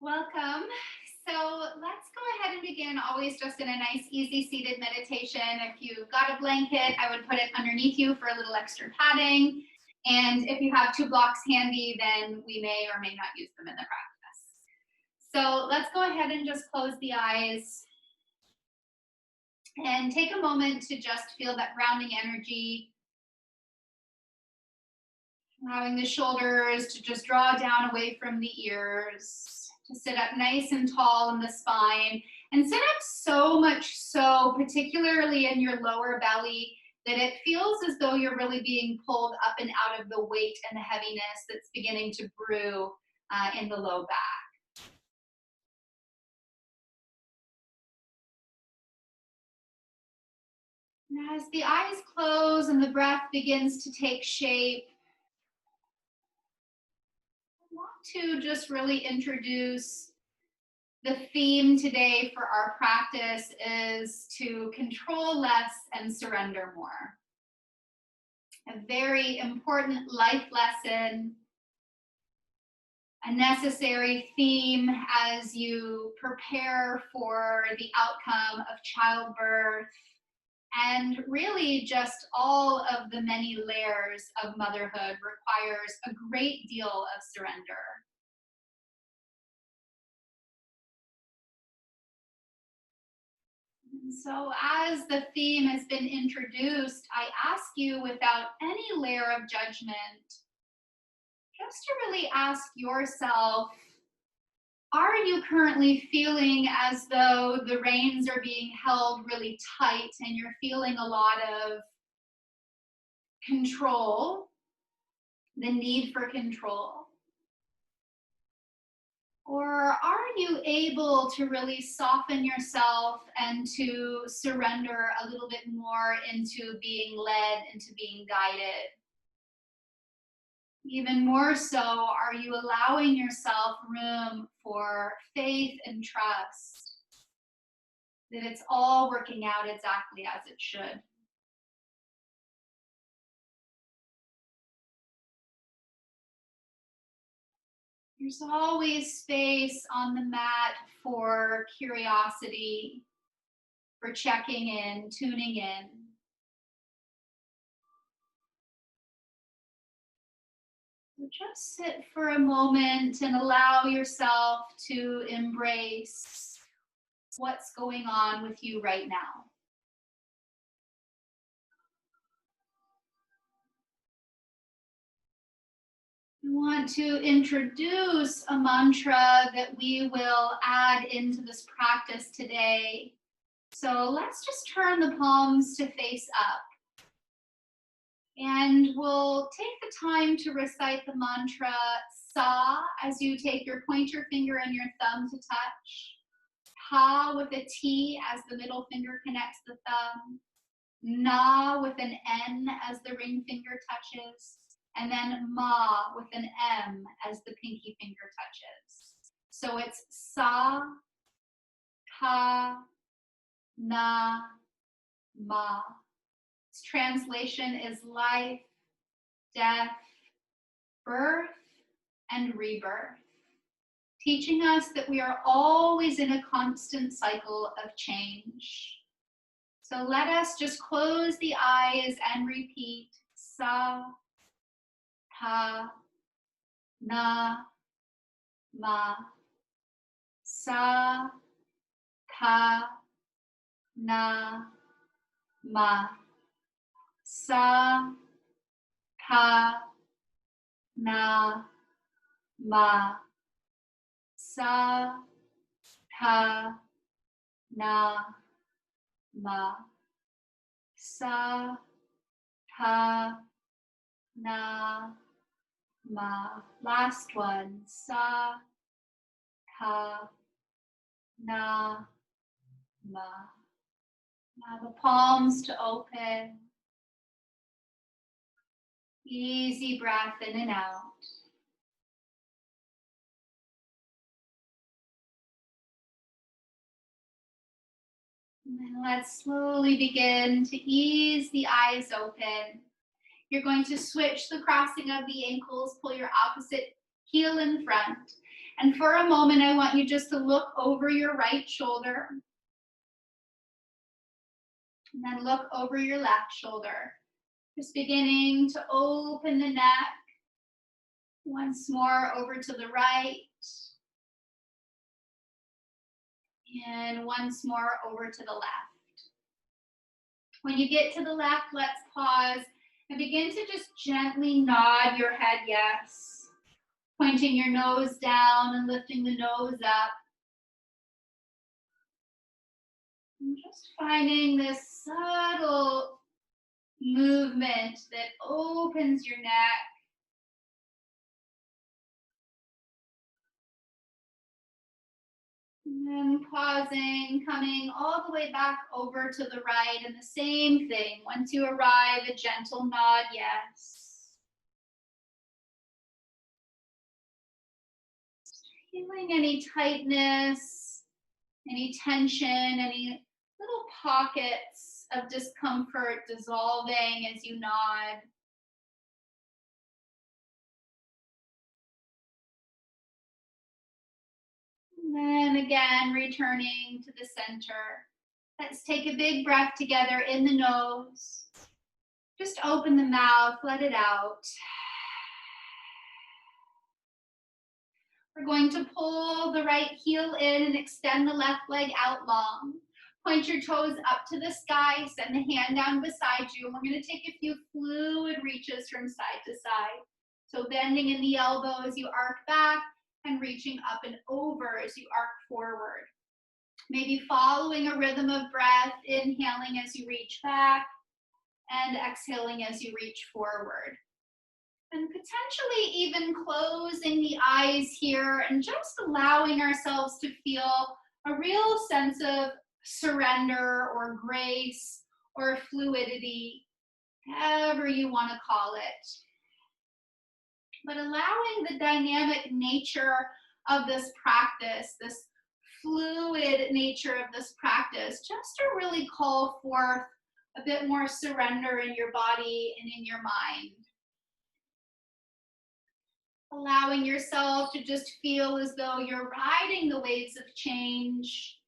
Welcome. So let's go ahead and begin always just in a nice, easy seated meditation. If you've got a blanket, I would put it underneath you for a little extra padding. And if you have two blocks handy, then we may or may not use them in the practice. So let's go ahead and just close the eyes and take a moment to just feel that grounding energy. Allowing the shoulders to just draw down away from the ears, to sit up nice and tall in the spine, and sit up so much so, particularly in your lower belly, that it feels as though you're really being pulled up and out of the weight and the heaviness that's beginning to brew in the low back. And as the eyes close and the breath begins to take shape, to just really introduce the theme today for our practice is to control less and surrender more. A very important life lesson, a necessary theme as you prepare for the outcome of childbirth and really just all of the many layers of motherhood requires a great deal of surrender. And so as the theme has been introduced, I ask you without any layer of judgment, just to really ask yourself, are you currently feeling as though the reins are being held really tight and you're feeling a lot of control, the need for control? Or are you able to really soften yourself and to surrender a little bit more into being led, into being guided? Even more so, are you allowing yourself room for faith and trust that it's all working out exactly as it should? There's always space on the mat for curiosity, for checking in, tuning in. So just sit for a moment and allow yourself to embrace what's going on with you right now. I want to introduce a mantra that we will add into this practice today. So let's just turn the palms to face up. And we'll take the time to recite the mantra Sa as you take your pointer finger and your thumb to touch. Ha with a T as the middle finger connects the thumb. Na with an N as the ring finger touches. And then Ma with an M as the pinky finger touches. So it's Sa, Ka, Na, Ma. Its translation is life, death, birth, and rebirth, teaching us that we are always in a constant cycle of change. So let us just close the eyes and repeat Sa, Ta, Na, Ma. Sa, Ta, Na, Ma. Sa, Ta, Na, Ma. Sa, Ta, Na, Ma. Sa, Ta, Na, Ma. Last one. Sa, Ta, Na, Ma. Now the palms to open. Easy breath in and out. And then let's slowly begin to ease the eyes open. You're going to switch the crossing of the ankles, pull your opposite heel in front. And for a moment, I want you just to look over your right shoulder. And then look over your left shoulder. Just beginning to open the neck. Once more over to the right. And once more over to the left. When you get to the left, let's pause and begin to just gently nod your head yes. Pointing your nose down and lifting the nose up. And just finding this subtle movement that opens your neck. And then pausing, coming all the way back over to the right, and the same thing. Once you arrive, a gentle nod, yes. Feeling any tightness, any tension, any little pockets of discomfort dissolving as you nod. And then again, returning to the center. Let's take a big breath together in the nose. Just open the mouth, let it out. We're going to pull the right heel in and extend the left leg out long. Point your toes up to the sky, send the hand down beside you. And we're going to take a few fluid reaches from side to side. So bending in the elbow as you arc back and reaching up and over as you arc forward. Maybe following a rhythm of breath, inhaling as you reach back and exhaling as you reach forward. And potentially even closing the eyes here and just allowing ourselves to feel a real sense of surrender or grace or fluidity, however you want to call it. But allowing the dynamic nature of this practice, this fluid nature of this practice, just to really call forth a bit more surrender in your body and in your mind. Allowing yourself to just feel as though you're riding the waves of change.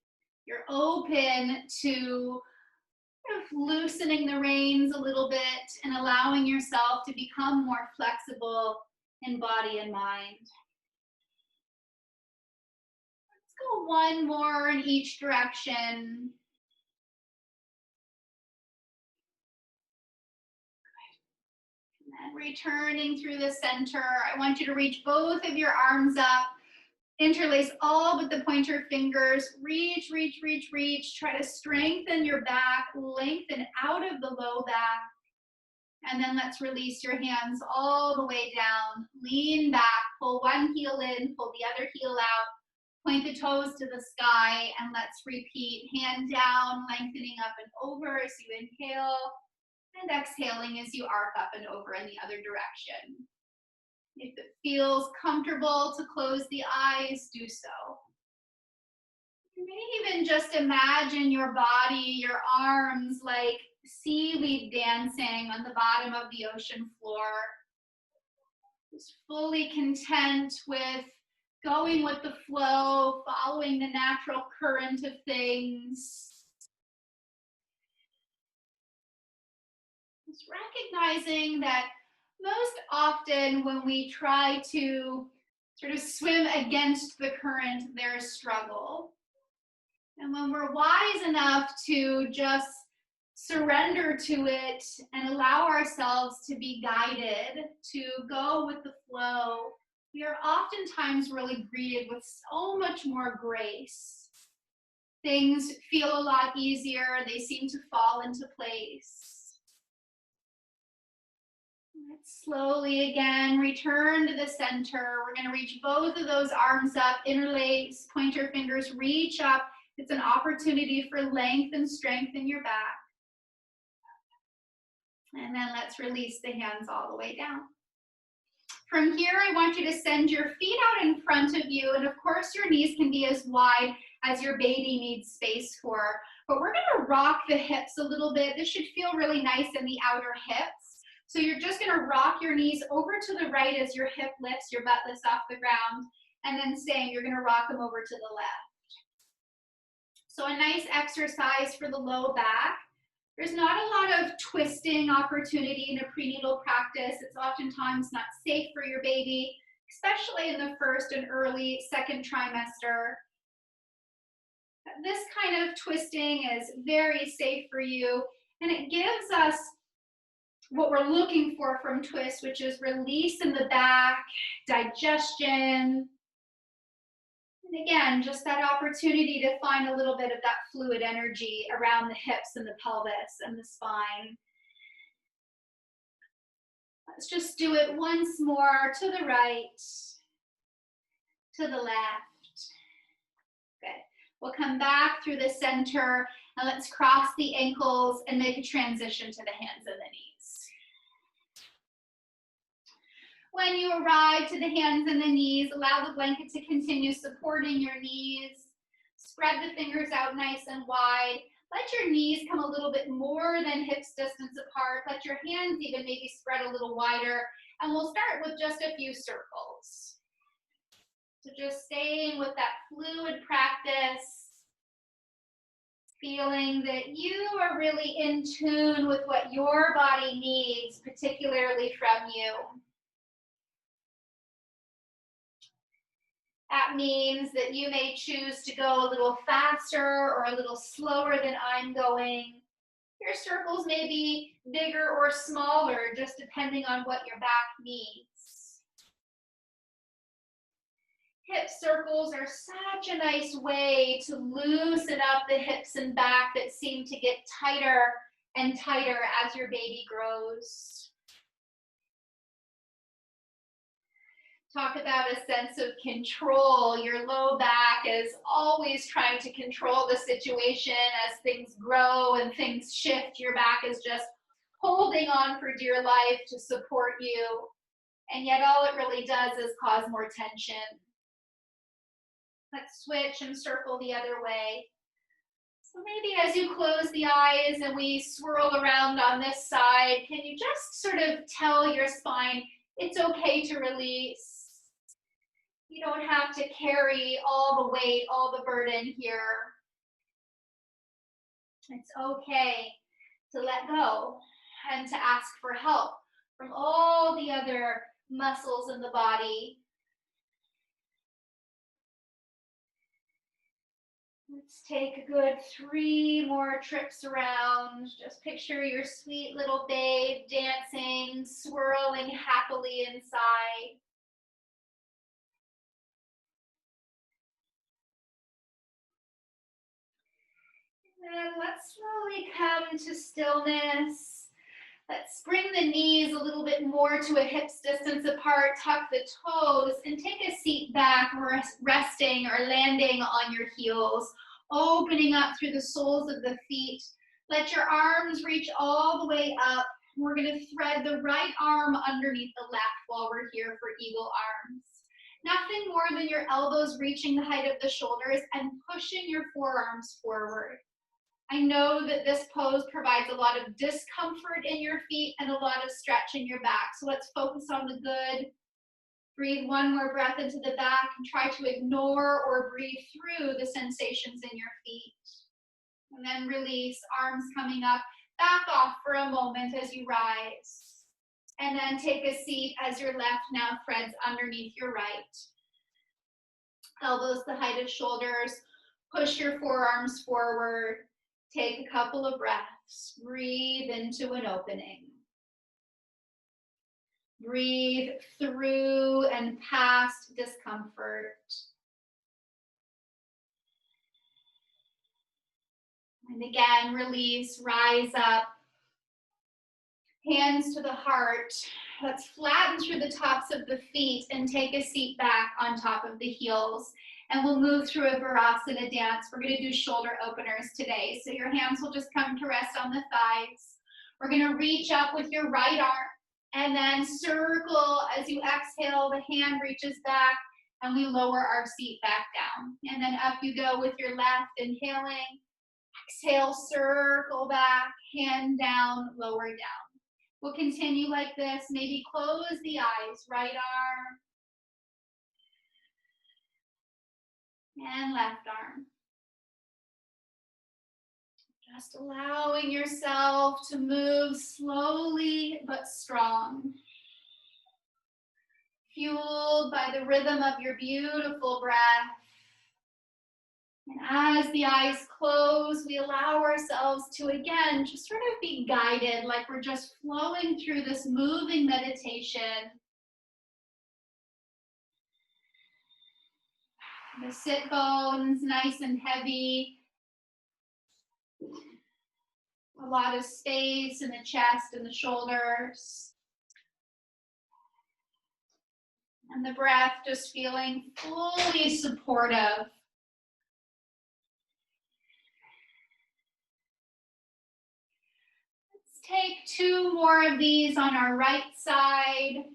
You're open to kind of loosening the reins a little bit and allowing yourself to become more flexible in body and mind. Let's go one more in each direction. And returning through the center, I want you to reach both of your arms up. Interlace all but the pointer fingers. Reach, reach, reach, reach. Try to strengthen your back. Lengthen out of the low back. And then let's release your hands all the way down. Lean back. Pull one heel in. Pull the other heel out. Point the toes to the sky. And let's repeat. Hand down, lengthening up and over as you inhale. And exhaling as you arc up and over in the other direction. If it feels comfortable to close the eyes, do so. You may even just imagine your body, your arms like seaweed dancing on the bottom of the ocean floor. Just fully content with going with the flow, following the natural current of things. Just recognizing that most often when we try to sort of swim against the current, there's struggle. And when we're wise enough to just surrender to it and allow ourselves to be guided, to go with the flow, we are oftentimes really greeted with so much more grace. Things feel a lot easier. They seem to fall into place. Let's slowly again return to the center. We're going to reach both of those arms up, interlace, pointer fingers, reach up. It's an opportunity for length and strength in your back. And then let's release the hands all the way down. From here, I want you to send your feet out in front of you. And of course, your knees can be as wide as your baby needs space for. But we're going to rock the hips a little bit. This should feel really nice in the outer hips. So you're just gonna rock your knees over to the right as your hip lifts, your butt lifts off the ground, and then same, you're gonna rock them over to the left. So a nice exercise for the low back. There's not a lot of twisting opportunity in a prenatal practice. It's oftentimes not safe for your baby, especially in the first and early second trimester. This kind of twisting is very safe for you, and it gives us what we're looking for from twist, which is release in the back, digestion, and again, just that opportunity to find a little bit of that fluid energy around the hips and the pelvis and the spine. Let's just do it once more, to the right, to the left. Good. We'll come back through the center, and let's cross the ankles and make a transition to the hands and the knees. When you arrive to the hands and the knees, allow the blanket to continue supporting your knees. Spread the fingers out nice and wide. Let your knees come a little bit more than hips distance apart. Let your hands even maybe spread a little wider. And we'll start with just a few circles. So just staying with that fluid practice, feeling that you are really in tune with what your body needs, particularly from you. That means that you may choose to go a little faster or a little slower than I'm going. Your circles may be bigger or smaller, just depending on what your back needs. Hip circles are such a nice way to loosen up the hips and back that seem to get tighter and tighter as your baby grows. Talk about a sense of control. Your low back is always trying to control the situation as things grow and things shift. Your back is just holding on for dear life to support you. And yet all it really does is cause more tension. Let's switch and circle the other way. So maybe as you close the eyes and we swirl around on this side, can you just sort of tell your spine it's okay to release? You don't have to carry all the weight, all the burden here. It's okay to let go and to ask for help from all the other muscles in the body. Let's take a good 3 more trips around. Just picture your sweet little babe dancing, swirling happily inside. And let's slowly come to stillness. Let's bring the knees a little bit more to a hips distance apart, tuck the toes, and take a seat back, resting or landing on your heels, opening up through the soles of the feet. Let your arms reach all the way up. We're going to thread the right arm underneath the left while we're here for eagle arms. Nothing more than your elbows reaching the height of the shoulders and pushing your forearms forward. I know that this pose provides a lot of discomfort in your feet and a lot of stretch in your back. So let's focus on the good. Breathe one more breath into the back and try to ignore or breathe through the sensations in your feet. And then release, arms coming up. Back off for a moment as you rise. And then take a seat as your left now threads underneath your right. Elbows the height of shoulders. Push your forearms forward. Take a couple of breaths. Breathe into an opening. Breathe through and past discomfort. And again, release, rise up. Hands to the heart. Let's flatten through the tops of the feet and take a seat back on top of the heels. And we'll move through a Virasana dance. We're going to do shoulder openers today. So your hands will just come to rest on the thighs. We're going to reach up with your right arm and then circle as you exhale. The hand reaches back and we lower our seat back down. And then up you go with your left, inhaling. Exhale, circle back, hand down, lower down. We'll continue like this. Maybe close the eyes, right arm and left arm. Just allowing yourself to move slowly but strong. Fueled by the rhythm of your beautiful breath. And as the eyes close, we allow ourselves to, again, just sort of be guided, like we're just flowing through this moving meditation. The sit bones nice and heavy. A lot of space in the chest and the shoulders. And the breath just feeling fully supportive. Let's take 2 more of these on our right side.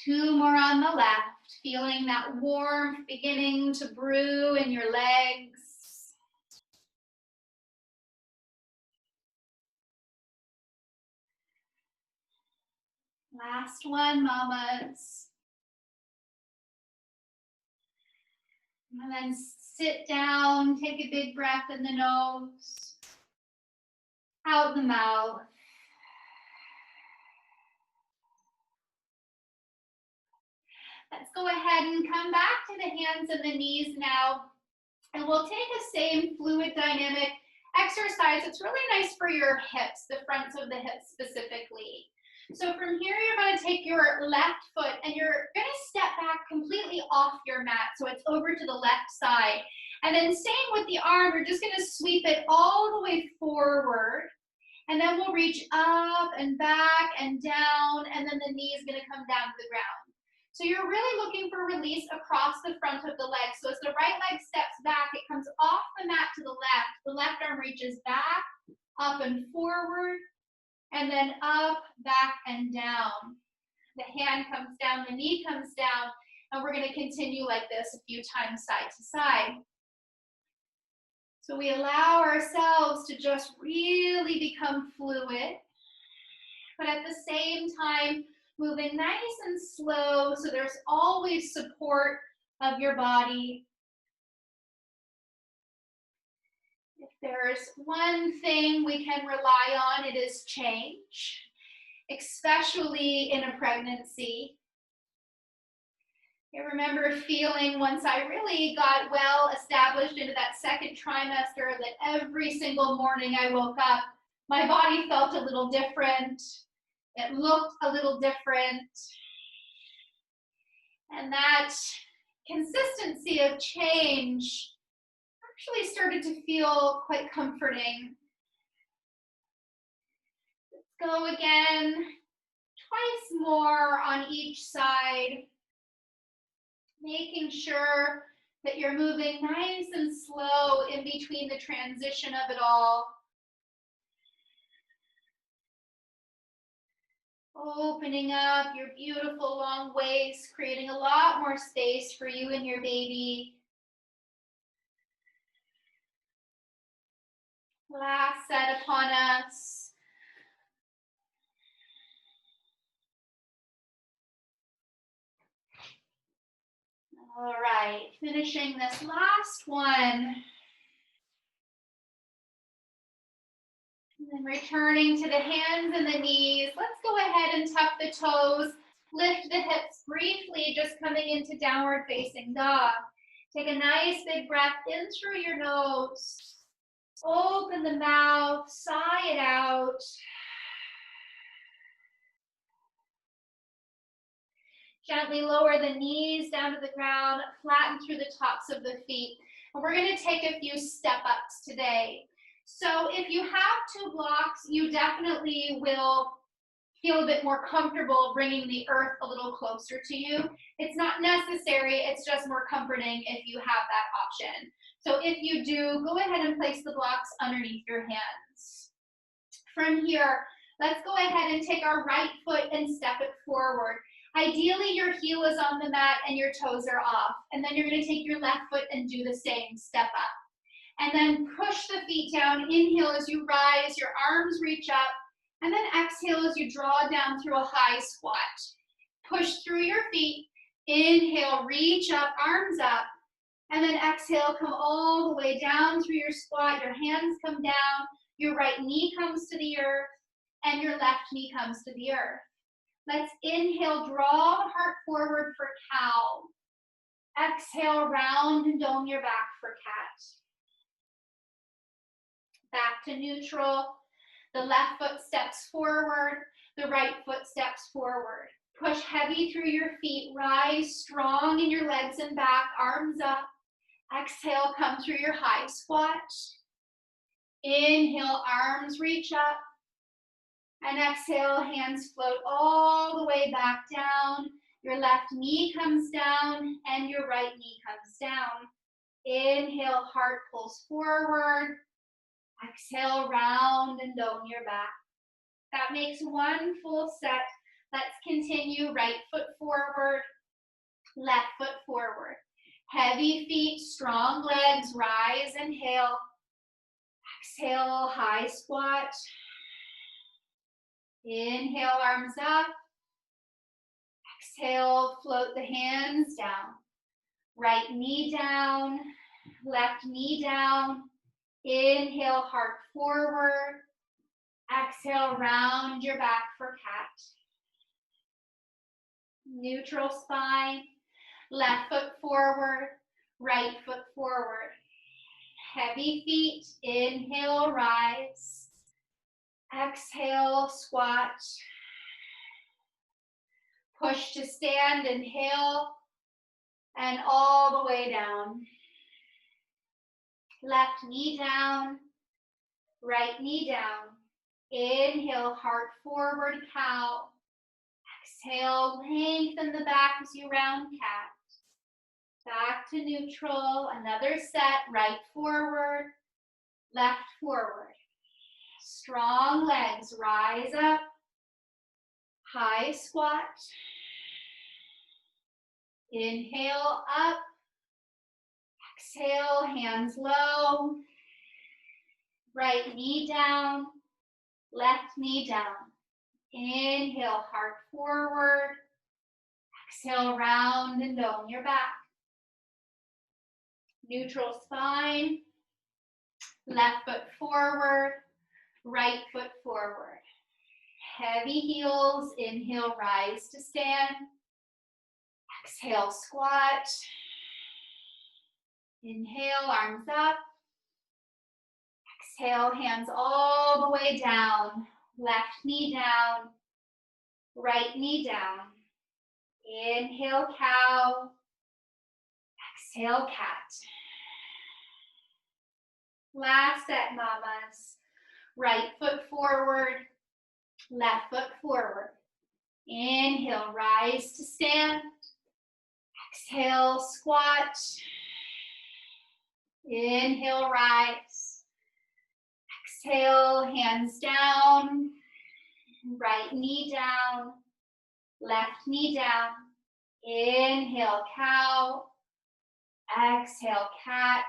2 more on the left, feeling that warmth beginning to brew in your legs. Last one, mamas. And then sit down, take a big breath in the nose, out the mouth. Let's go ahead and come back to the hands and the knees now. And we'll take the same fluid dynamic exercise. It's really nice for your hips, the fronts of the hips specifically. So from here, you're going to take your left foot and you're going to step back completely off your mat. So it's over to the left side. And then same with the arm, you're just going to sweep it all the way forward. And then we'll reach up and back and down. And then the knee is going to come down to the ground. So you're really looking for release across the front of the leg. So as the right leg steps back, it comes off the mat to the left. The left arm reaches back, up and forward. And then up, back, and down. The hand comes down, the knee comes down, and we're going to continue like this a few times side to side. So we allow ourselves to just really become fluid, but at the same time, moving nice and slow, so there's always support of your body. If there's one thing we can rely on, it is change, especially in a pregnancy. I remember feeling once I really got well established into that second trimester that every single morning I woke up, my body felt a little different. It looked a little different. And that consistency of change actually started to feel quite comforting. Let's go again, twice more on each side, making sure that you're moving nice and slow in between the transition of it all. Opening up your beautiful long waist, creating a lot more space for you and your baby. Last set upon us. All right, finishing this last one. And then returning to the hands and the knees. Let's go ahead and tuck the toes. Lift the hips briefly, just coming into downward facing dog. Take a nice big breath in through your nose. Open the mouth, sigh it out. Gently lower the knees down to the ground, flatten through the tops of the feet. And we're going to take a few step ups today. So if you have 2 blocks, you definitely will feel a bit more comfortable bringing the earth a little closer to you. It's not necessary, it's just more comforting if you have that option. So if you do, go ahead and place the blocks underneath your hands. From here, let's go ahead and take our right foot and step it forward. Ideally, your heel is on the mat and your toes are off. And then you're going to take your left foot and do the same, step up. And then push the feet down. Inhale as you rise, your arms reach up. And then exhale as you draw down through a high squat. Push through your feet. Inhale, reach up, arms up. And then exhale, come all the way down through your squat. Your hands come down. Your right knee comes to the earth. And your left knee comes to the earth. Let's inhale, draw the heart forward for cow. Exhale, round and dome your back for cat. Back to neutral. The left foot steps forward. The right foot steps forward. Push heavy through your feet. Rise strong in your legs and back. Arms up. Exhale, come through your high squat. Inhale, arms reach up. And exhale, hands float all the way back down. Your left knee comes down and your right knee comes down. Inhale, heart pulls forward. Exhale, round and dome your back. That makes one full set. Let's continue. Right foot forward, left foot forward. Heavy feet, strong legs, rise, inhale. Exhale, high squat. Inhale, arms up. Exhale, float the hands down. Right knee down, left knee down. Inhale, heart forward. Exhale, round your back for cat. Neutral spine. Left foot forward, right foot forward. Heavy feet, inhale, rise. Exhale, squat. Push to stand, inhale, and all the way down. Left knee down, right knee down. Inhale, heart forward, cow. Exhale, lengthen the back as you round cat. Back to neutral, another set, right forward, left forward. Strong legs, rise up, high squat. Inhale up, exhale, hands low. Right knee down, left knee down. Inhale, heart forward. Exhale, round and dome your back. Neutral spine. Left foot forward, right foot forward. Heavy heels, inhale, rise to stand. Exhale, squat. Inhale, arms up. Exhale, hands all the way down. Left knee down, right knee down. Inhale, cow. Exhale, cat. Last set, mamas. Right foot forward, left foot forward. Inhale, rise to stand. Exhale, squat. Inhale, rise. Exhale, hands down. Right knee down, left knee down. Inhale, cow. Exhale, cat.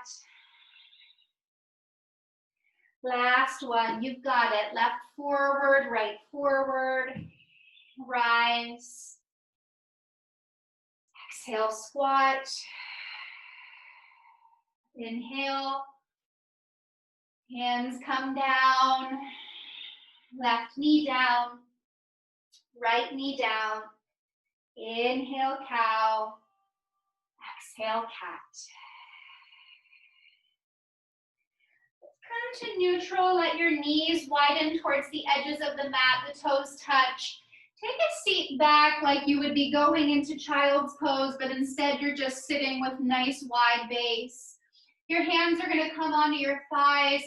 Last one, you've got it. Left forward, right forward. Rise. Exhale, squat. Inhale. Hands come down. Left knee down. Right knee down. Inhale, cow. Exhale, cat. Come to neutral. Let your knees widen towards the edges of the mat. The toes touch. Take a seat back like you would be going into child's pose, but instead you're just sitting with nice wide base. Your hands are going to come onto your thighs.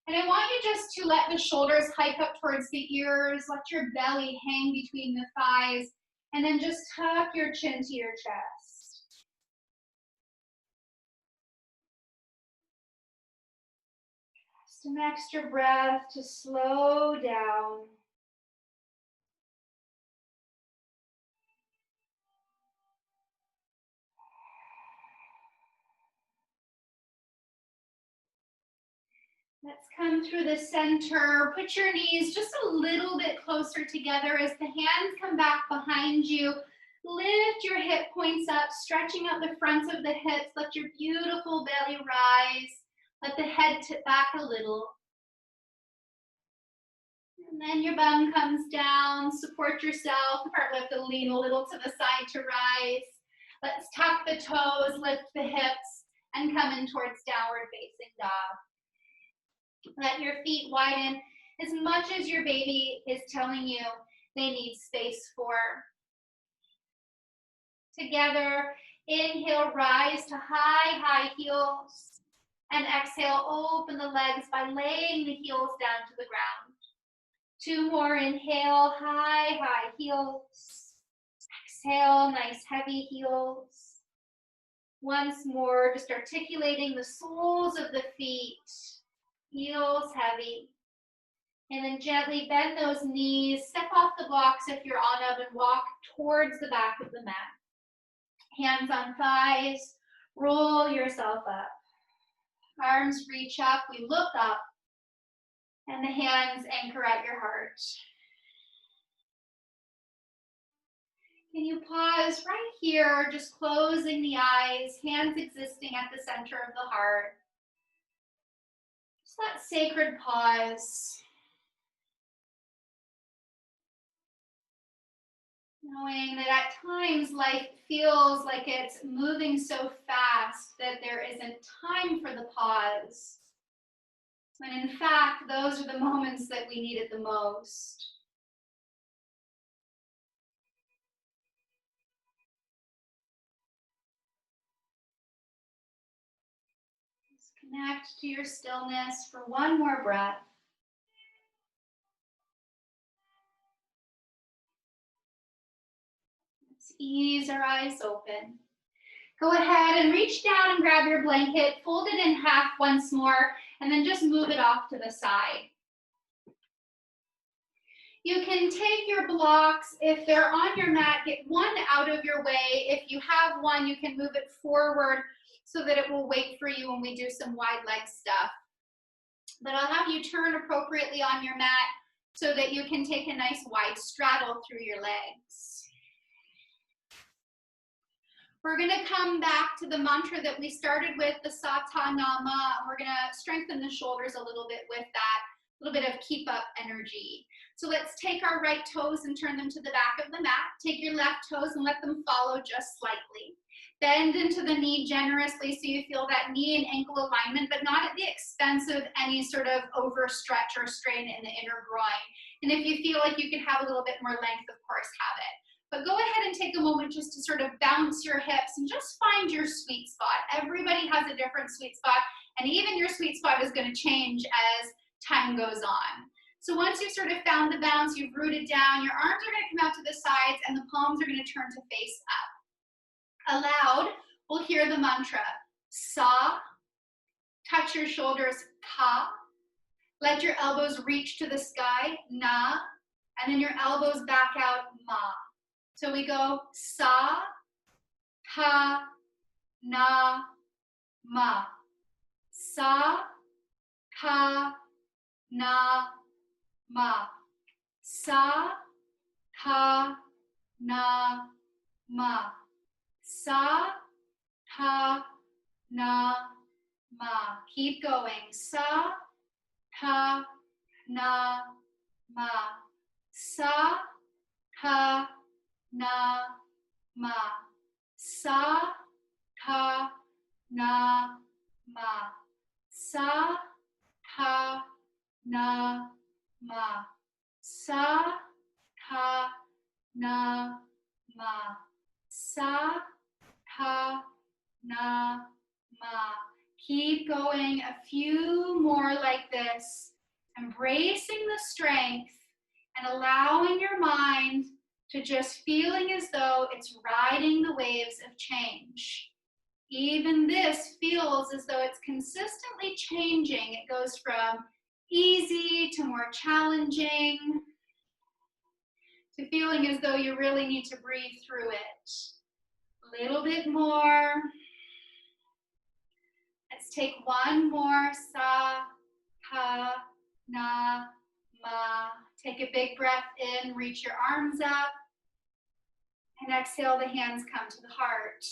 And I want you just to let the shoulders hike up towards the ears. Let your belly hang between the thighs. And then just tuck your chin to your chest. Just an extra breath to slow down. Let's come through the center. Put your knees just a little bit closer together as the hands come back behind you. Lift your hip points up, stretching out the fronts of the hips. Let your beautiful belly rise. Let the head tip back a little. And then your bum comes down. Support yourself. Part left to lean a little to the side to rise. Let's tuck the toes, lift the hips, and come in towards downward facing dog. Let your feet widen as much as your baby is telling you they need space for. Together, inhale, rise to high, high heels. And exhale, open the legs by laying the heels down to the ground. 2 more, inhale, high, high heels. Exhale, nice heavy heels. Once more, just articulating the soles of the feet. Heels heavy. And then gently bend those knees, step off the blocks if you're on them, and walk towards the back of the mat. Hands on thighs, roll yourself up. Arms reach up, we look up, and the hands anchor at your heart. Can you pause right here, just closing the eyes, hands existing at the center of the heart. Just that sacred pause. Knowing that at times life feels like it's moving so fast that there isn't time for the pause. When in fact, those are the moments that we need it the most. Just connect to your stillness for one more breath. Let's ease our eyes open. Go ahead and reach down and grab your blanket, fold it in half once more, and then just move it off to the side. You can take your blocks, if they're on your mat, get one out of your way. If you have one, you can move it forward so that it will wait for you when we do some wide leg stuff. But I'll have you turn appropriately on your mat so that you can take a nice wide straddle through your legs. We're going to come back to the mantra that we started with, the Sata Nama. We're going to strengthen the shoulders a little bit with that, a little bit of keep up energy. So let's take our right toes and turn them to the back of the mat. Take your left toes and let them follow just slightly. Bend into the knee generously so you feel that knee and ankle alignment, but not at the expense of any sort of overstretch or strain in the inner groin. And if you feel like you can have a little bit more length, of course, have it. But go ahead and take a moment just to sort of bounce your hips and just find your sweet spot. Everybody has a different sweet spot, and even your sweet spot is going to change as time goes on. So once you've sort of found the bounce, you've rooted down, your arms are going to come out to the sides and the palms are going to turn to face up. Aloud, we'll hear the mantra, Sa. Touch your shoulders, Ka. Let your elbows reach to the sky, Na. And then your elbows back out, Ma. So we go Sa, Ha, Na, Ma. Sa, Ha, Na, Ma. Sa, Ha, Na, Ma. Sa, Ha, Na, Ma. Keep going. Sa, Ha, Na, Ma. Sa, Ha, Na, Ma. Sa, Ha, Na, Ma. Sa, Ha, Na, Ma. Sa, Ha, Na, Ma. Sa, Ha, Na, Ma. Keep going, a few more like this, embracing the strength and allowing your mind to just feeling as though it's riding the waves of change. Even this feels as though it's consistently changing. It goes from easy to more challenging to feeling as though you really need to breathe through it. A little bit more. Let's take one more. Sa, ta, na, ma. Take a big breath in, reach your arms up, and exhale, the hands come to the heart.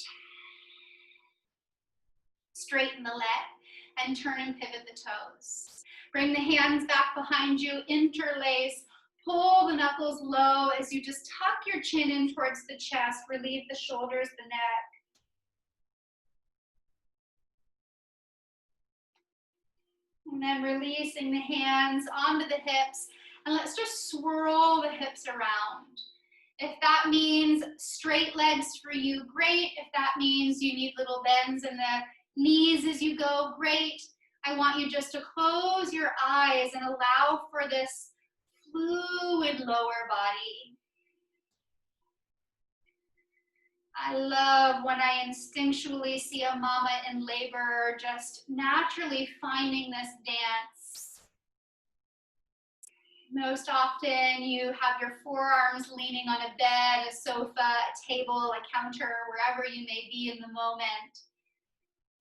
Straighten the leg and turn and pivot the toes. Bring the hands back behind you, interlace, pull the knuckles low as you just tuck your chin in towards the chest, relieve the shoulders, the neck. And then releasing the hands onto the hips, and let's just swirl the hips around. If that means straight legs for you, great. If that means you need little bends in the knees as you go, great. I want you just to close your eyes and allow for this fluid lower body. I love when I instinctually see a mama in labor just naturally finding this dance. Most often you have your forearms leaning on a bed, a sofa, a table, a counter, wherever you may be in the moment.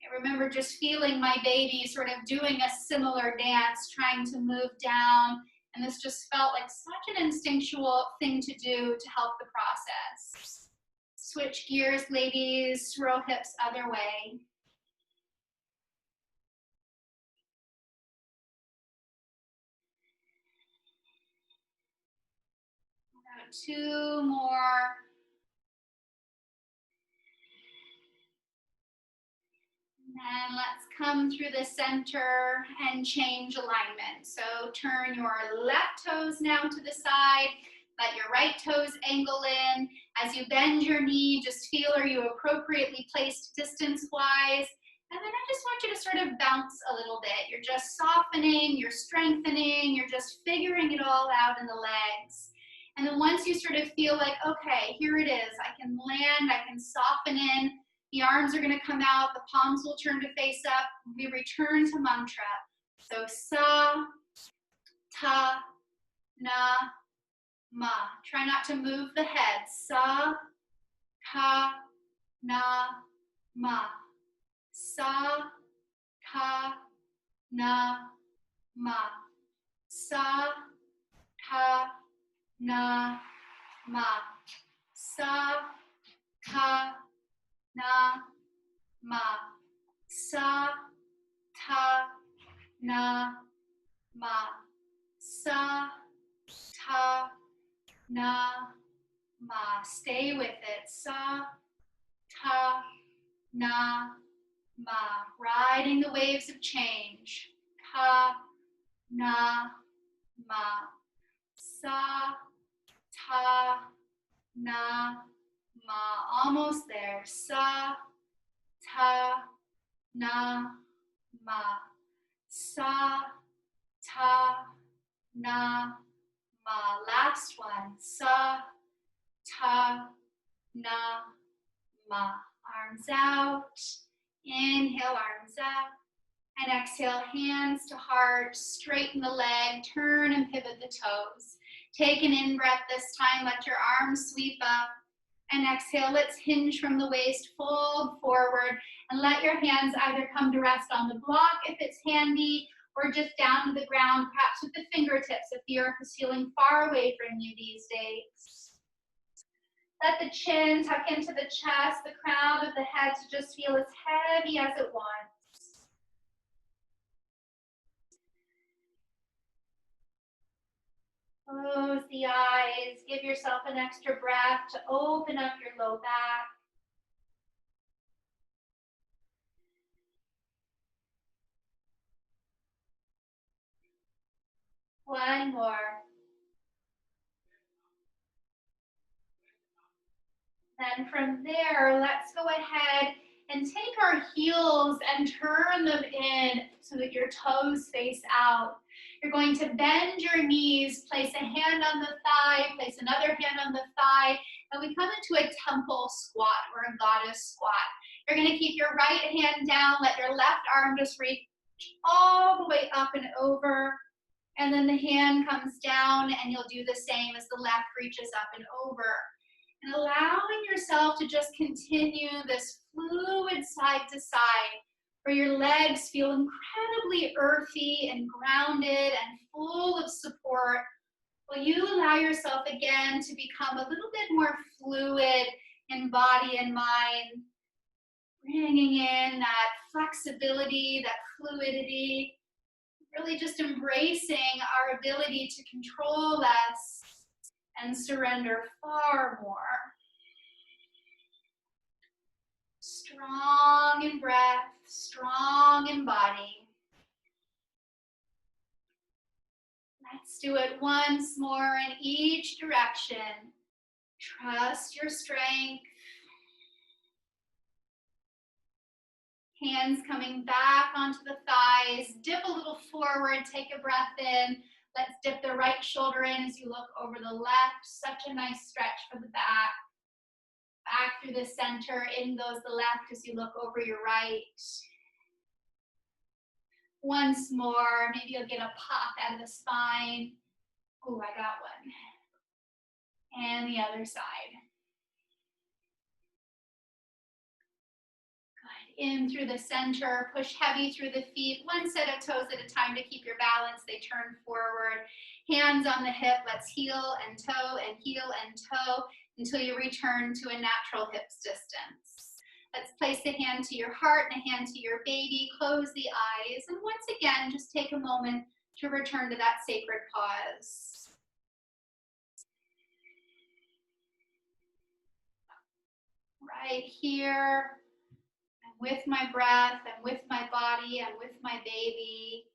I remember just feeling my baby sort of doing a similar dance, trying to move down, and this just felt like such an instinctual thing to do to help the process. Switch gears, ladies, swirl hips other way. About 2 more. And let's come through the center and change alignment. So turn your left toes now to the side. Let your right toes angle in. As you bend your knee, just feel, are you appropriately placed distance-wise? And then I just want you to sort of bounce a little bit. You're just softening, you're strengthening, you're just figuring it all out in the legs. And then once you sort of feel like, okay, here it is, I can land, I can soften in, the arms are going to come out, the palms will turn to face up. We return to mantra. So sa, ta, na, ma. Try not to move the head. Sa, ta, na, ma. Sa, ta, na, ma. Sa, ta, na, ma. Sa, ta, na, ma. Sa, ta, na, ma. Sa, ta, na, ma. Stay with it. Sa, ta, na, ma. Riding the waves of change. Ta, na, ma. Sa, ta, na, ma. Almost there. Sa, ta, na, ma. Sa, ta, na, ma. Last one. Sa, ta, na, ma. Arms out. Inhale, arms up. And exhale, hands to heart. Straighten the leg. Turn and pivot the toes. Take an in-breath this time. Let your arms sweep up. And exhale, let's hinge from the waist, fold forward, and let your hands either come to rest on the block if it's handy, or just down to the ground, perhaps with the fingertips if the earth is feeling far away from you these days. Let the chin tuck into the chest, the crown of the head to just feel as heavy as it wants. Close the eyes, give yourself an extra breath to open up your low back. One more. Then from there, let's go ahead and take our heels and turn them in so that your toes face out. You're going to bend your knees, place a hand on the thigh, place another hand on the thigh, and we come into a temple squat or a goddess squat. You're going to keep your right hand down, let your left arm just reach all the way up and over, and then the hand comes down and you'll do the same as the left reaches up and over. And allowing yourself to just continue this fluid side to side or your legs feel incredibly earthy and grounded and full of support, will you allow yourself again to become a little bit more fluid in body and mind, bringing in that flexibility, that fluidity, really just embracing our ability to control less and surrender far more. Strong in breath, strong in body. Let's do it once more in each direction. Trust your strength. Hands coming back onto the thighs. Dip a little forward, take a breath in. Let's dip the right shoulder in as you look over the left. Such a nice stretch for the back. Back through the center, in goes the left as you look over your right. Once more, maybe you'll get a pop out of the spine. Oh, I got one. And the other side. Good. In through the center, push heavy through the feet, one set of toes at a time to keep your balance. They turn forward. Hands on the hip, let's heel and toe until you return to a natural hips distance. Let's place a hand to your heart and a hand to your baby. Close the eyes. And once again, just take a moment to return to that sacred pause. Right here, I'm with my breath, I'm with my body, I'm with my baby.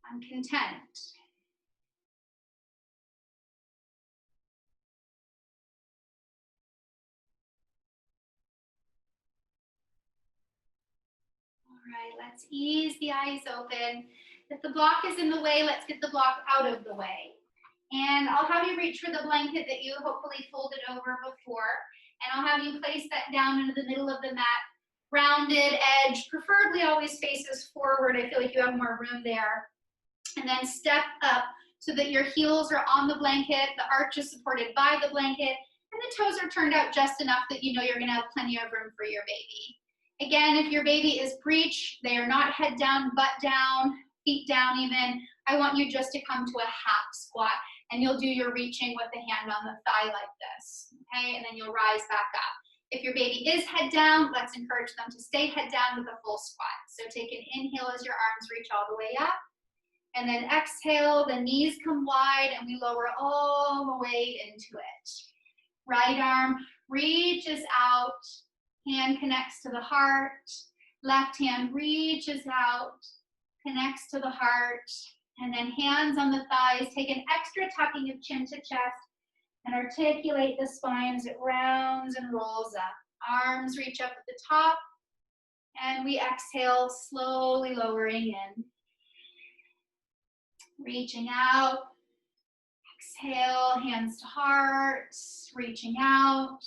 I'm content. All right, let's ease the eyes open. If the block is in the way, let's get the block out of the way. And I'll have you reach for the blanket that you hopefully folded over before. And I'll have you place that down into the middle of the mat. Rounded edge, preferably always faces forward. I feel like you have more room there. And then step up so that your heels are on the blanket, the arch is supported by the blanket, and the toes are turned out just enough that you know you're gonna have plenty of room for your baby. Again, if your baby is breech, they are not head down, butt down, feet down even, I want you just to come to a half squat, and you'll do your reaching with the hand on the thigh like this, okay? And then you'll rise back up. If your baby is head down, let's encourage them to stay head down with a full squat. So take an inhale as your arms reach all the way up. And then exhale, the knees come wide and we lower all the way into it. Right arm reaches out, hand connects to the heart. Left hand reaches out, connects to the heart. And then hands on the thighs, take an extra tucking of chin to chest and articulate the spine as it rounds and rolls up. Arms reach up at the top and we exhale, slowly lowering in. Reaching out, exhale, hands to heart, reaching out,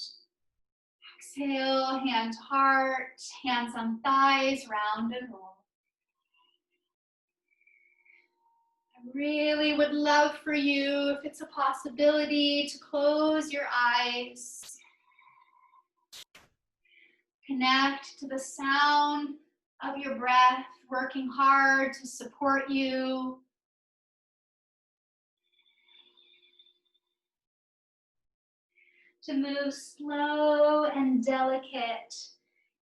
exhale, hand to heart, hands on thighs, round and roll. I really would love for you, if it's a possibility, to close your eyes. Connect to the sound of your breath, working hard to support you. To move slow and delicate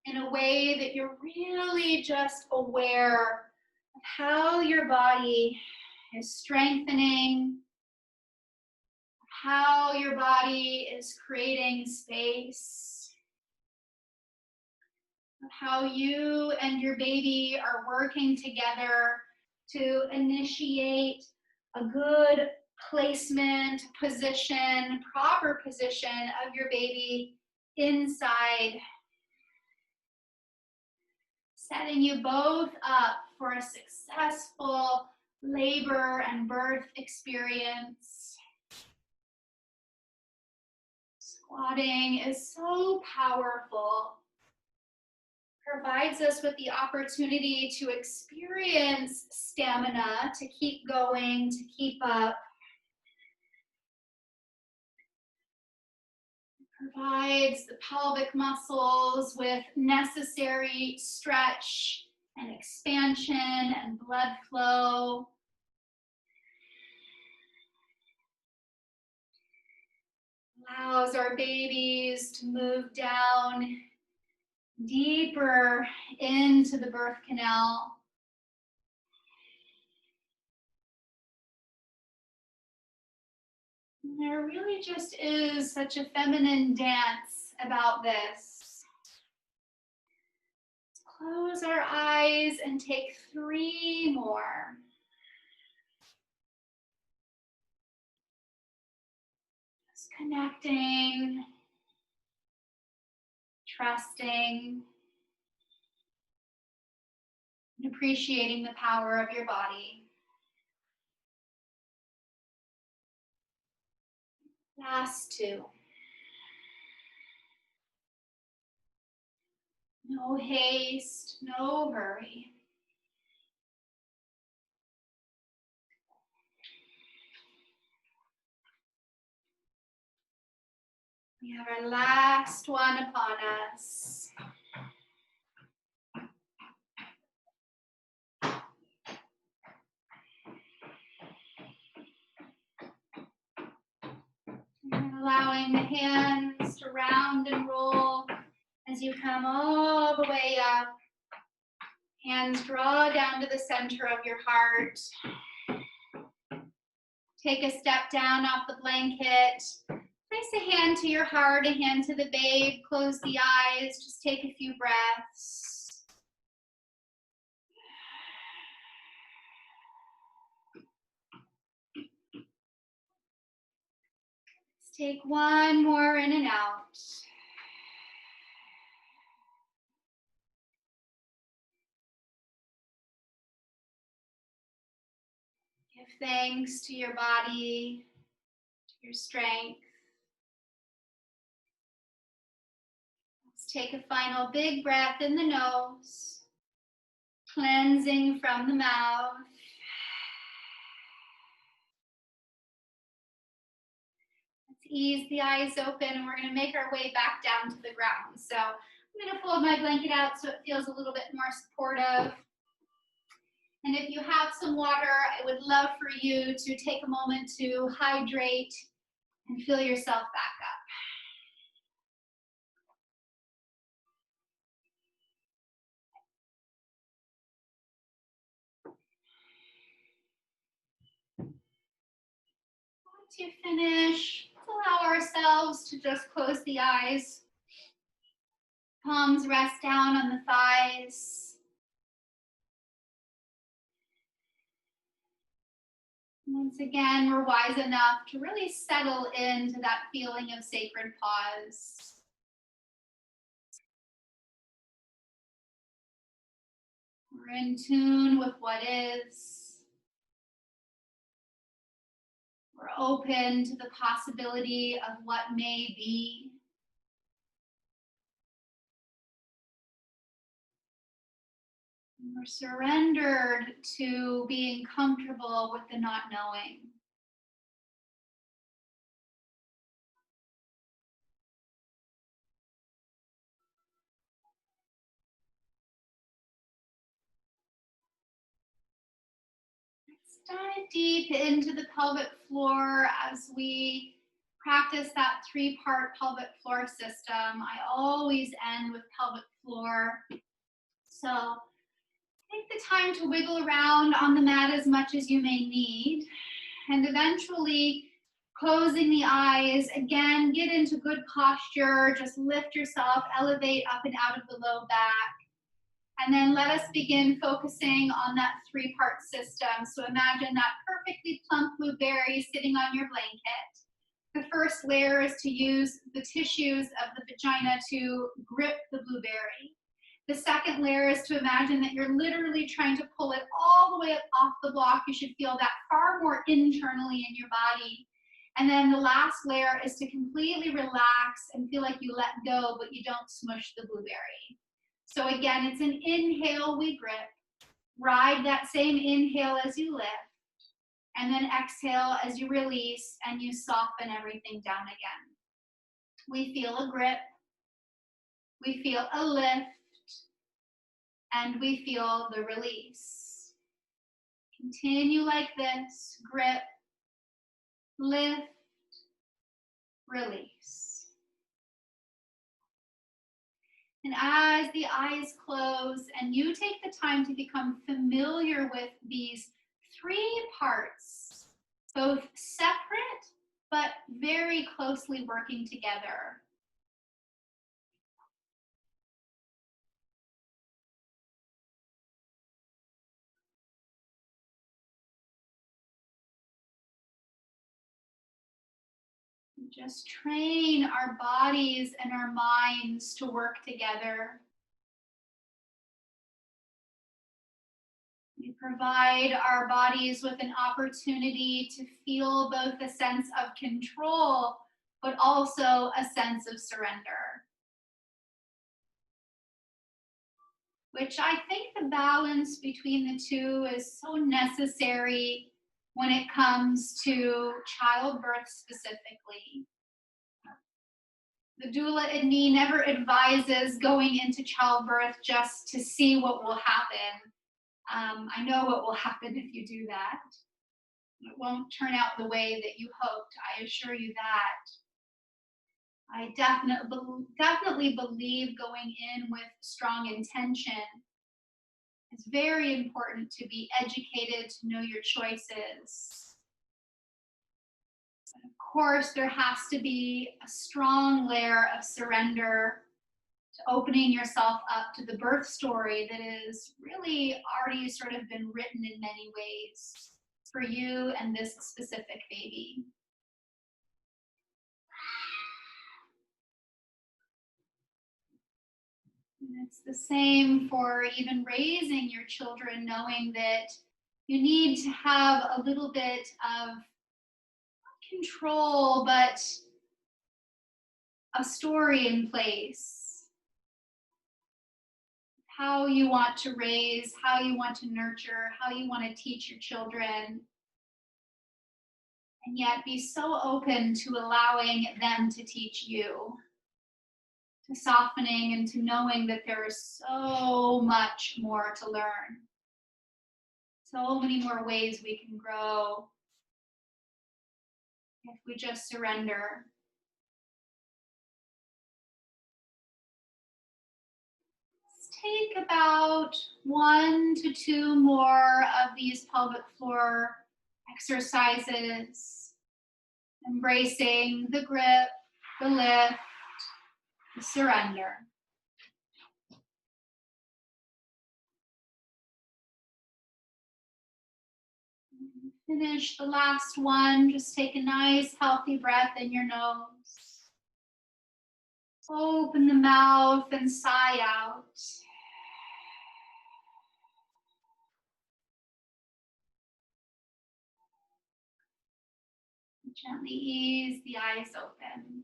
in a way that you're really just aware of how your body is strengthening, how your body is creating space, of how you and your baby are working together to initiate a good placement, position, proper position of your baby inside, setting you both up for a successful labor and birth experience. Squatting is so powerful. Provides us with the opportunity to experience stamina, to keep going, to keep up. Provides the pelvic muscles with necessary stretch and expansion and blood flow. Allows our babies to move down deeper into the birth canal. And there really just is such a feminine dance about this. Let's close our eyes and take 3 more. Just connecting, trusting, and appreciating the power of your body. Last 2. No haste, no hurry. We have our last one upon us. And allowing the hands to round and roll as you come all the way up. Hands draw down to the center of your heart. Take a step down off the blanket. Place a hand to your heart, a hand to the babe. Close the eyes. Just take a few breaths. Let's take one more in and out. Give thanks to your body, to your strength. Let's take a final big breath in the nose, cleansing from the mouth. Let's ease the eyes open, and we're going to make our way back down to the ground. So I'm going to fold my blanket out so it feels a little bit more supportive. And if you have some water, I would love for you to take a moment to hydrate and fill yourself back up. Once you finish, let's allow ourselves to just close the eyes. Palms rest down on the thighs. Once again, we're wise enough to really settle into that feeling of sacred pause. We're in tune with what is. We're open to the possibility of what may be. We're surrendered to being comfortable with the not knowing. Let's dive deep into the pelvic floor as we practice that 3-part pelvic floor system. I always end with pelvic floor. So take the time to wiggle around on the mat as much as you may need, and eventually closing the eyes. Again, get into good posture. Just lift yourself, elevate up and out of the low back. And then let us begin focusing on that 3-part system. So imagine that perfectly plump blueberry sitting on your blanket. The first layer is to use the tissues of the vagina to grip the blueberry. The second layer is to imagine that you're literally trying to pull it all the way up off the block. You should feel that far more internally in your body. And then the last layer is to completely relax and feel like you let go, but you don't smush the blueberry. So again, it's an inhale, we grip. Ride that same inhale as you lift. And then exhale as you release and you soften everything down again. We feel a grip, we feel a lift, and we feel the release. Continue like this, grip, lift, release. And as the eyes close and you take the time to become familiar with these three parts, both separate but very closely working together. Just train our bodies and our minds to work together. We provide our bodies with an opportunity to feel both a sense of control, but also a sense of surrender. Which I think the balance between the two is so necessary when it comes to childbirth specifically. The doula in me never advises going into childbirth just to see what will happen. I know what will happen if you do that. It won't turn out the way that you hoped, I assure you that. I definitely believe going in with strong intention. It's very important to be educated, to know your choices. But of course, there has to be a strong layer of surrender, to opening yourself up to the birth story that is really already sort of been written in many ways for you and this specific baby. And it's the same for even raising your children, knowing that you need to have a little bit of control, but a story in place. How you want to raise, how you want to nurture, how you want to teach your children. And yet be so open to allowing them to teach you. To softening and to knowing that there is so much more to learn. So many more ways we can grow if we just surrender. Let's take about 1 to 2 more of these pelvic floor exercises, embracing the grip, the lift, the surrender. Finish the last one. Just take a nice healthy breath in your nose. Open the mouth and sigh out. Gently ease the eyes open.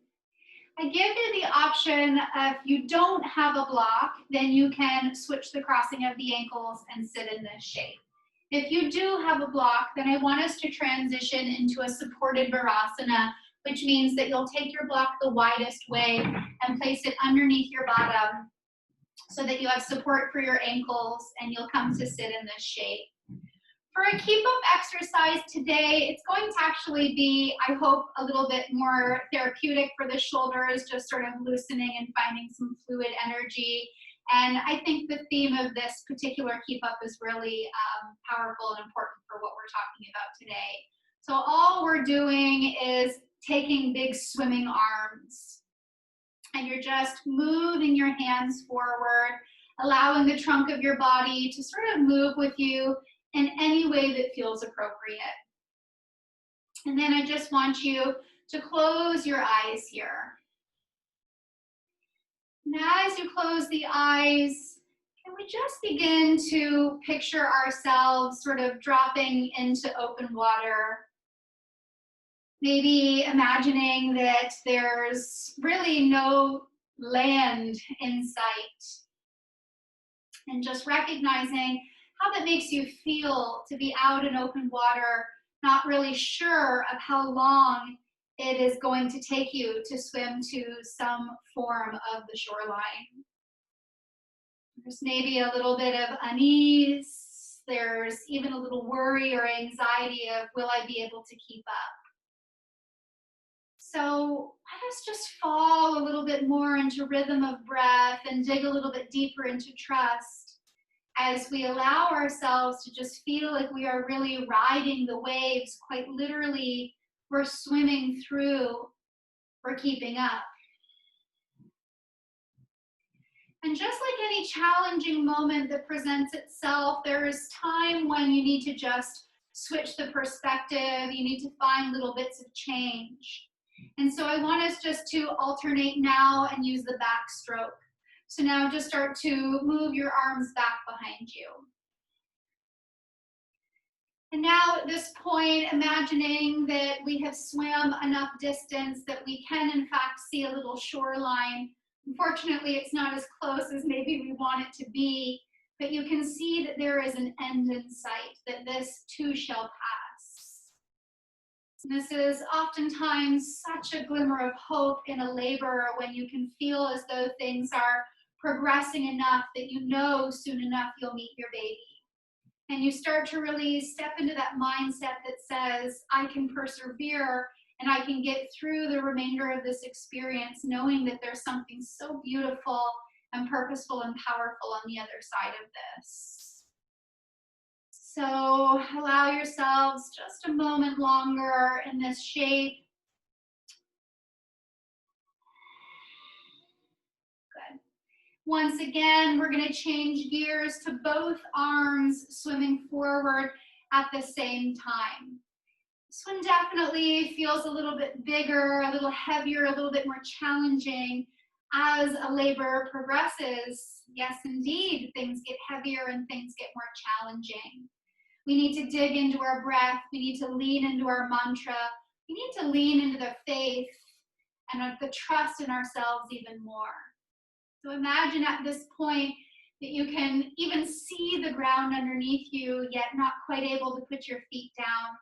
I give you the option, if you don't have a block, then you can switch the crossing of the ankles and sit in this shape. If you do have a block, then I want us to transition into a supported Virasana, which means that you'll take your block the widest way and place it underneath your bottom so that you have support for your ankles and you'll come to sit in this shape. For a keep up exercise today, it's going to actually be, I hope, a little bit more therapeutic for the shoulders, just sort of loosening and finding some fluid energy. And I think the theme of this particular keep up is really powerful and important for what we're talking about today. So all we're doing is taking big swimming arms. And you're just moving your hands forward, allowing the trunk of your body to sort of move with you in any way that feels appropriate. And then I just want you to close your eyes here. And as you close the eyes, can we just begin to picture ourselves sort of dropping into open water? Maybe imagining that there's really no land in sight. And just recognizing how that makes you feel to be out in open water, not really sure of how long it is going to take you to swim to some form of the shoreline. There's maybe a little bit of unease. There's even a little worry or anxiety of, will I be able to keep up? So let us just fall a little bit more into rhythm of breath and dig a little bit deeper into trust as we allow ourselves to just feel like we are really riding the waves, quite literally, we're swimming through, we're keeping up. And just like any challenging moment that presents itself, there is time when you need to just switch the perspective, you need to find little bits of change. And so I want us just to alternate now and use the backstroke. So now just start to move your arms back behind you. And now at this point, imagining that we have swum enough distance that we can in fact see a little shoreline. Unfortunately, it's not as close as maybe we want it to be, but you can see that there is an end in sight, that this too shall pass. This is oftentimes such a glimmer of hope in a labor when you can feel as though things are progressing enough that you know soon enough you'll meet your baby. And you start to really step into that mindset that says, I can persevere and I can get through the remainder of this experience knowing that there's something so beautiful and purposeful and powerful on the other side of this. So allow yourselves just a moment longer in this shape. Good. Once again, we're going to change gears to both arms swimming forward at the same time. This one definitely feels a little bit bigger, a little heavier, a little bit more challenging as a labor progresses. Yes, indeed, things get heavier and things get more challenging. We need to dig into our breath. We need to lean into our mantra. We need to lean into the faith and the trust in ourselves even more. So imagine at this point that you can even see the ground underneath you, yet not quite able to put your feet down.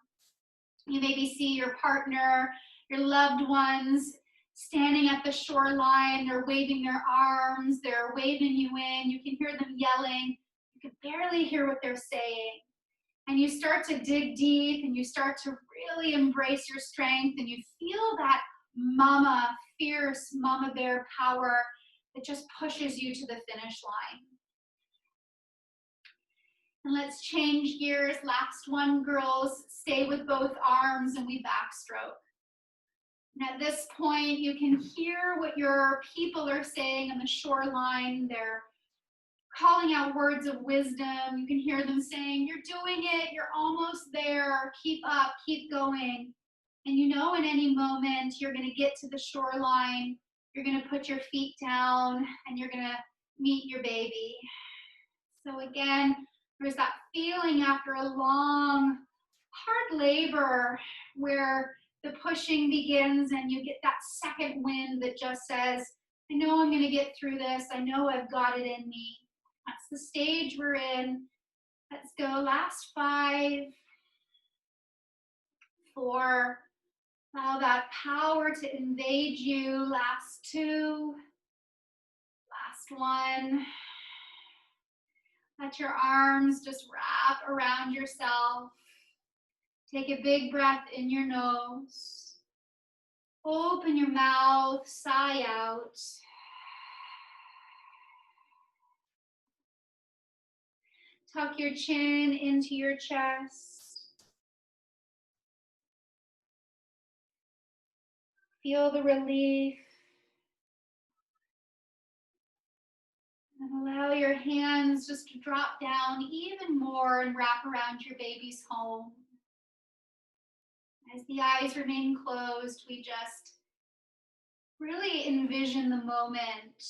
You maybe see your partner, your loved ones standing at the shoreline. They're waving their arms. They're waving you in. You can hear them yelling. You can barely hear what they're saying. And you start to dig deep and you start to really embrace your strength and you feel that mama, fierce mama bear power that just pushes you to the finish line. And let's change gears. Last one, girls. Stay with both arms and we backstroke. And at this point, you can hear what your people are saying on the shoreline. They're calling out words of wisdom. You can hear them saying, you're doing it, you're almost there, keep up, keep going. And you know in any moment you're going to get to the shoreline, you're going to put your feet down, and you're going to meet your baby. So again, there's that feeling after a long, hard labor where the pushing begins and you get that second wind that just says, I know I'm going to get through this. I know I've got it in me. That's the stage we're in. Let's go. Last 5, 4. Allow that power to invade you. Last 2. Last 1. Let your arms just wrap around yourself. Take a big breath in your nose. Open your mouth, sigh out. Tuck your chin into your chest. Feel the relief. And allow your hands just to drop down even more and wrap around your baby's home. As the eyes remain closed, we just really envision the moment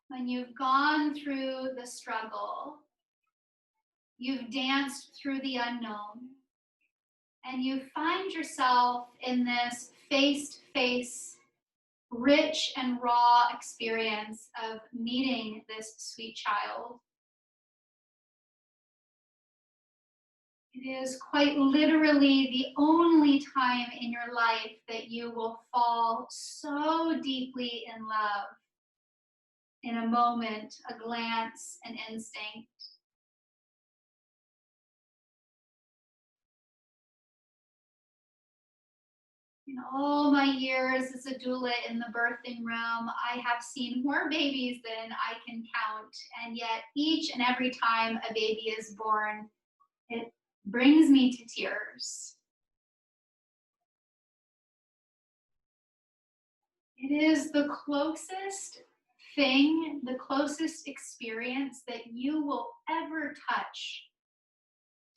when you've gone through the struggle, you've danced through the unknown, and you find yourself in this face-to-face, rich and raw experience of meeting this sweet child. It is quite literally the only time in your life that you will fall so deeply in love, in a moment, a glance, an instinct. In all my years as a doula in the birthing room, I have seen more babies than I can count. And yet, each and every time a baby is born, it brings me to tears. It is the closest thing, the closest experience that you will ever touch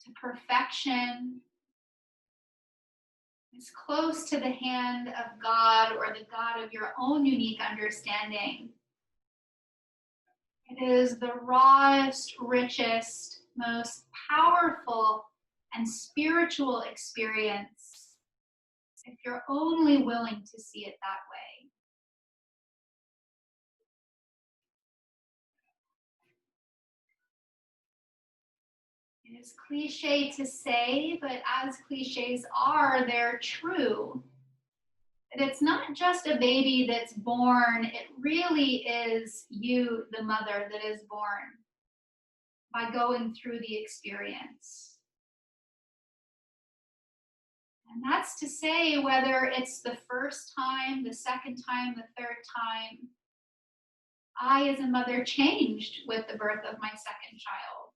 to perfection, as close to the hand of God or the God of your own unique understanding. It is the rawest, richest, most powerful and spiritual experience if you're only willing to see it that way. It is cliche to say, but as cliches are, they're true. That it's not just a baby that's born, it really is you, the mother, that is born by going through the experience. And that's to say, whether it's the first time, the second time, the third time, I, as a mother, changed with the birth of my second child.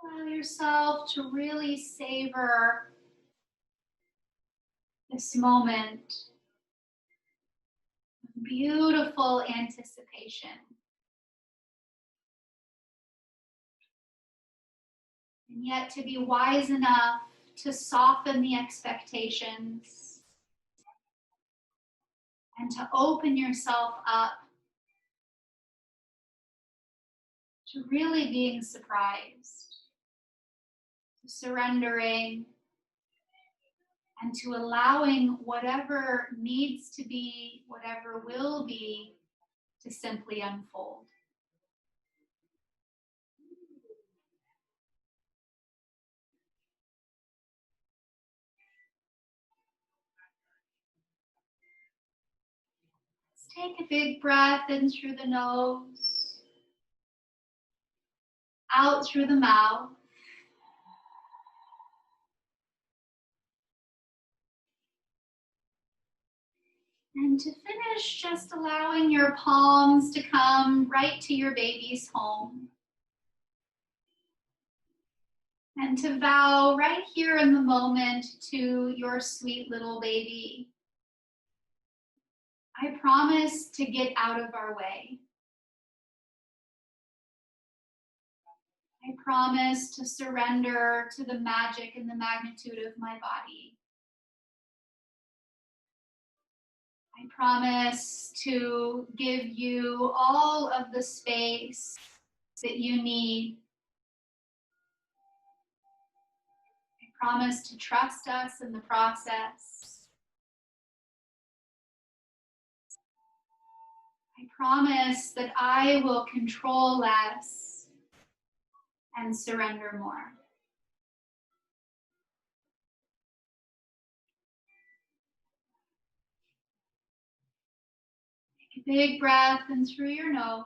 Allow yourself to really savor this moment of beautiful anticipation. And yet to be wise enough to soften the expectations and to open yourself up to really being surprised, to surrendering, and to allowing whatever needs to be, whatever will be, to simply unfold. Let's take a big breath in through the nose, out through the mouth. And to finish, just allowing your palms to come right to your baby's home. And to vow right here in the moment to your sweet little baby, I promise to get out of our way. I promise to surrender to the magic and the magnitude of my body. I promise to give you all of the space that you need. I promise to trust us in the process. I promise that I will control less and surrender more. Take a big breath in through your nose,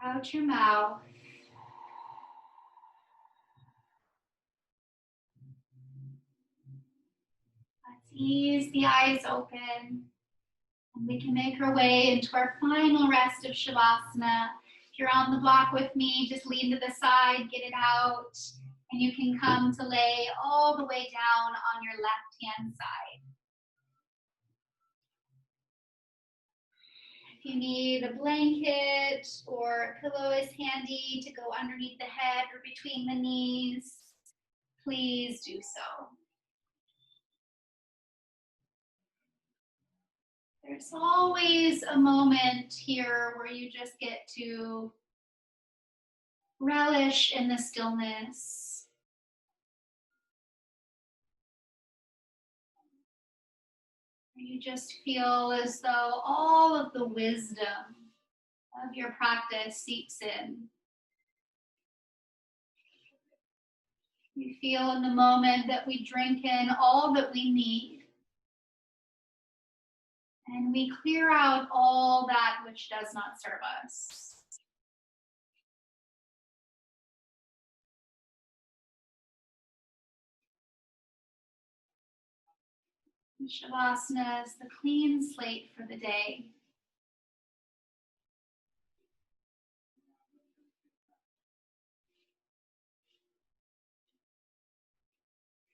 out your mouth. Let's ease the eyes open. And we can make our way into our final rest of Shavasana. If you're on the block with me, just lean to the side, get it out, and you can come to lay all the way down on your left-hand side. If you need a blanket or a pillow is handy to go underneath the head or between the knees, please do so. There's always a moment here where you just get to relish in the stillness, You just feel as though all of the wisdom of your practice seeps in. We feel in the moment that we drink in all that we need, and we clear out all that which does not serve us. Shavasana is the clean slate for the day.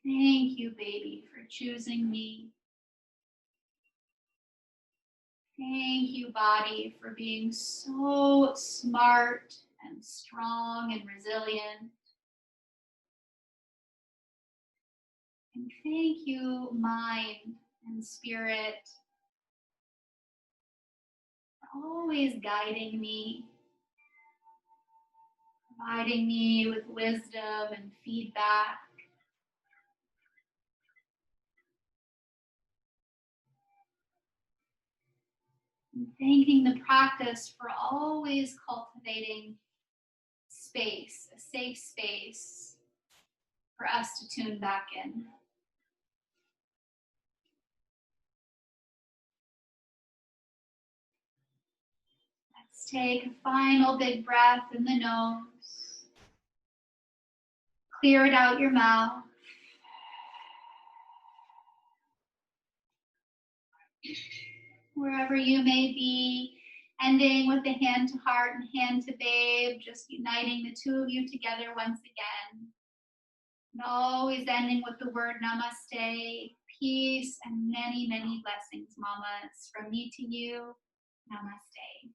Thank you, baby, for choosing me. Thank you, body, for being so smart and strong and resilient. And thank you, mind and spirit, for always guiding me, providing me with wisdom and feedback. And thanking the practice for always cultivating space, a safe space for us to tune back in. Let's take a final big breath in the nose. Clear it out your mouth. Wherever you may be, ending with the hand to heart and hand to babe, just uniting the two of you together once again. And always ending with the word namaste, peace, and many, many blessings, mamas. From me to you, namaste.